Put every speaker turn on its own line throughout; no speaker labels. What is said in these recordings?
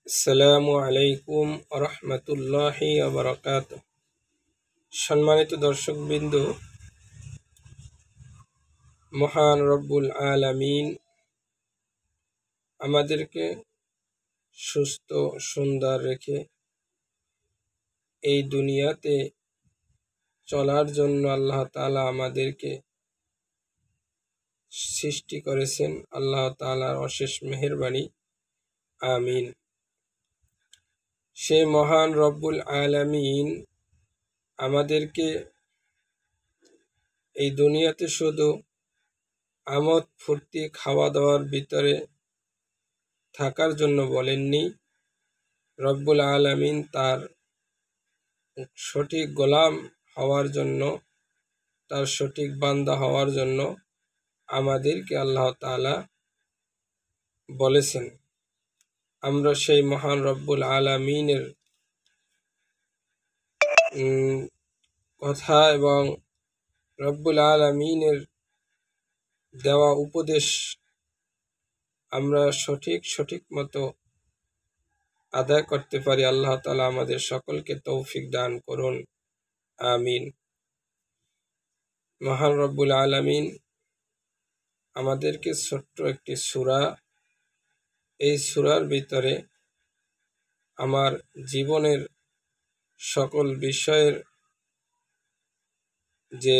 আসসালামু আলাইকুম রহমতুল্লাহি ওয়া সম্মানিত দর্শকবৃন্দ, মহান রব্বুল আলামিন আমাদেরকে সুস্থ সুন্দর রেখে এই দুনিয়াতে চলার জন্য আল্লাহ তাআলা আমাদেরকে সৃষ্টি করেছেন। আল্লাহ তাআলার অশেষ মেহেরবানি, আমিন। সে মহান রব্বুল আলামিন আমাদেরকে এই দুনিয়াতে শুধু আমোদ ফুর্তি খাওয়া দাওয়ার ভিতরে থাকার জন্য বলেননি। রব্বুল আলামিন তার সঠিক গোলাম হওয়ার জন্য, তার সঠিক বান্দা হওয়ার জন্য আমাদেরকে আল্লাহ তাআলা বলেছেন। আমরা সেই মহান রব্বুল আলামিনের কথা এবং রব্বুল আলামিনের দেওয়া উপদেশ আমরা সঠিক মতো আদায় করতে পারি। আল্লাহ তাআলা আমাদের সকলকে তৌফিক দান করুন, আমিন। মহান রব্বুল আলামিন আমাদেরকে ছোট্ট একটি সূরা, এই সূরার ভিতরে আমার জীবনের সকল বিষয়ের যে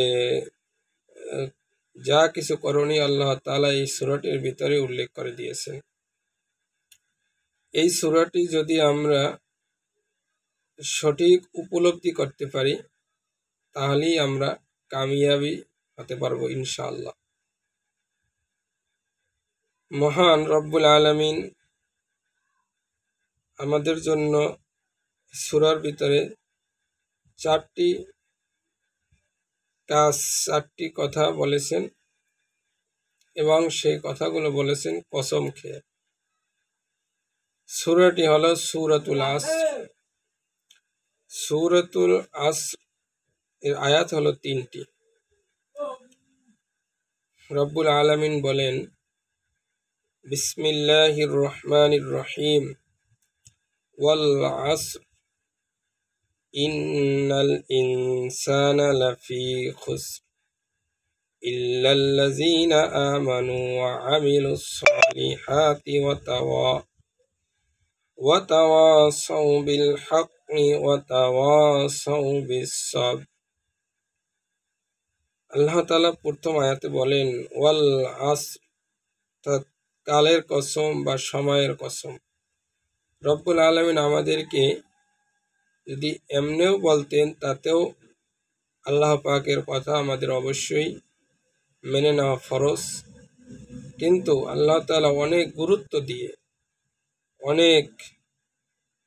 যা কিছু করণীয় আল্লাহ তাআলা এই সূরাটির ভিতরে উল্লেখ করে দিয়েছেন। এই সূরাটি যদি আমরা সঠিক উপলব্ধি করতে পারি তাহলেই আমরা কামিয়াবি হতে পারবো ইনশাআল্লাহ। মহান রব্বুল আলামিন আমাদের জন্য সূরার ভিতরে চারটি কথা বলেছেন এবং সেই কথাগুলো বলেছেন কসম খেয়ে। সূরাটি হলো সূরাতুল আসর। সূরাতুল আসর এর আয়াত হলো 3টি। রব্বুল আলামিন বলেন, বিসমিল্লাহির রহমানির রহিম, ওয়াল আসর ইন্নাল ইনসানা লাফি খুসর ইল্লাল্লাযীনা আমানু ওয়া আমিলুস সালিহাতি ওয়া তাওয়াসাউ বিল হাক্কি ওয়া তাওয়াসাউ বিস সাবর। আল্লাহ তাআলা প্রথম আয়াতে বলেন ওয়াল আসর, কালের কসম বা সময়ের কসম। রব্বুল আলামিন আমাদেরকে যদি এমনিও বলতেন তাতেও আল্লাহ পাকের কথা আমাদের অবশ্যই মেনে নেওয়া ফরজ, কিন্তু আল্লাহ তাআলা অনেক গুরুত্ব দিয়ে, অনেক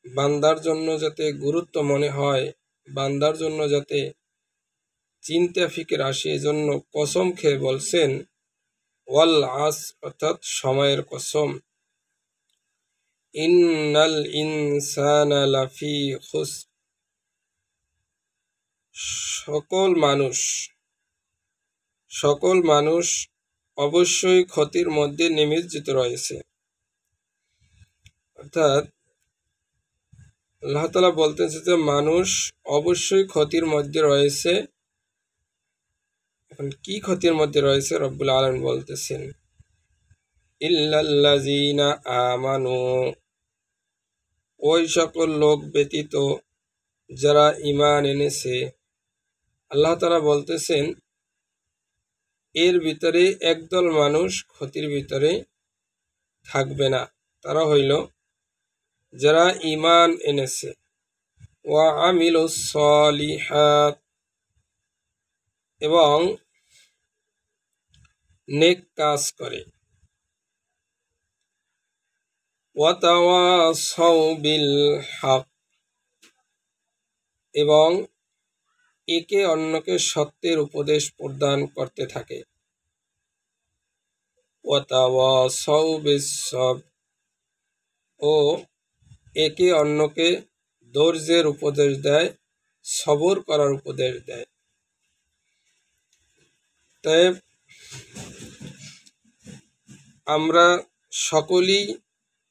বান্দার জন্য যাতে গুরুত্ব মনে হয়, বান্দার জন্য যাতে চিন্তা ফিকির আসে, এজন্য কসম খেয়ে বলছেন ওয়াল আসর, অর্থাৎ সময়ের কসম। ইন্নাল ইনসানা লাফি খুসর, সকল মানুষ অবশ্যই ক্ষতির মধ্যে নিমজ্জিত রয়েছে। অর্থাৎ আল্লাহ তাআলা বলতেছে যে মানুষ অবশ্যই ক্ষতির মধ্যে রয়েছে। এখন কি ক্ষতির মধ্যে রয়েছে রব্বুল আলামিন বলতেছেন, ইল্লাল্লাযীনা আমানু, ওই সকল লোক ব্যতীত যারা ঈমান এনেছে। আল্লাহ তাআলা বলতেছেন এর ভিতরে একদল মানুষ ক্ষতির ভিতরে থাকবে না, তারা হইল যারা ঈমান এনেছে, ওয়া আমিলুস সালিহাত, এবং নেক কাজ করে, ওয়া তাওয়াসাউ বিল হক, এবং একে অন্যকে সত্যের উপদেশ প্রদান করতে থাকে, ওয়া তাওয়াসাউ বিস সাবর, ও একে অন্যকে ধৈর্যের উপদেশ দেয়, সবর করার উপদেশ দেয়। তাই আমরা সকলেই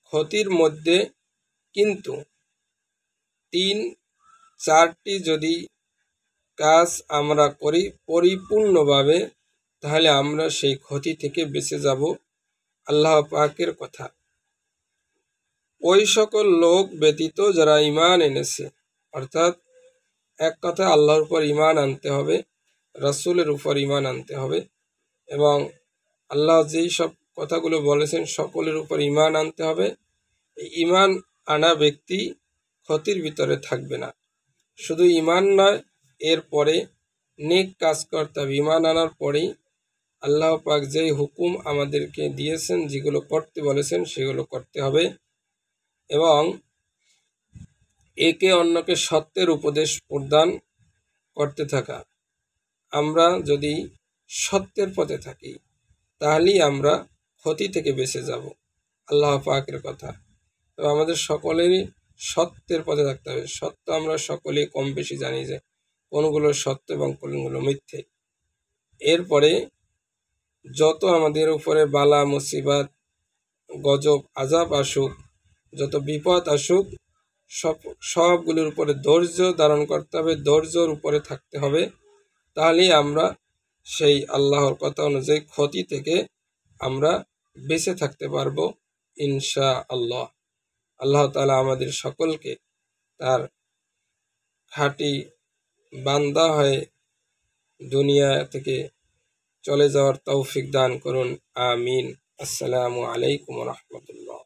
ক্ষতির মধ্যে কিন্তু 3-4টি যদি কাজ আমরা করি পরিপূর্ণভাবে, তাহলে আমরা সেই ক্ষতি থেকে বেঁচে যাব। আল্লাহ পাকের কথা, ওই সকল লোক ব্যতীত যারা ঈমান এনেছে, অর্থাৎ এক কথায় আল্লাহর উপর ঈমান আনতে হবে, রাসূলের উপর ঈমান আনতে হবে, এবং আল্লাহ যেই সব কথাগুলো বলেছেন সকলের উপর ঈমান আনতে হবে। এই ঈমান আনা ব্যক্তি ক্ষতির ভিতরে থাকবে না। শুধু ঈমান নয়, এরপরে নেক কাজ করতে হবে। ঈমান আনার পরেই আল্লাহ পাক যেই হুকুম আমাদেরকে দিয়েছেন, যেগুলো করতে বলেছেন সেগুলো করতে হবে, এবং একে অন্যকে সত্যের উপদেশ প্রদান করতে থাকা। আমরা যদি সত্যের পথে থাকি, তাহলেই আমরা ক্ষতি থেকে বেঁচে যাব। আল্লাহ পাকের কথা, তো আমাদের সকলেরই সত্যের পথে থাকতে হবে। সত্য আমরা সকলেই কম বেশি জানি যে কোনগুলো সত্য এবং কোনগুলো মিথ্যে। এরপরে যত আমাদের উপরে বালা মুসিবত, গজব, আযাব আসুক, যত বিপদ আসুক, সবগুলোর উপরে ধৈর্য ধারণ করতে হবে, ধৈর্যর উপরে থাকতে হবে। তাহলেই আমরা সেই আল্লাহর কথা অনুযায়ী ক্ষতি থেকে আমরা বেঁচে থাকতে পারবো ইনশাআল্লাহ। আল্লাহ তাআলা আমাদের সকলকে তার খাঁটি বান্দা হয়ে দুনিয়া থেকে চলে যাওয়ার তৌফিক দান করুন। আমিন। আসসালামু আলাইকুম ওয়া রাহমাতুল্লাহ।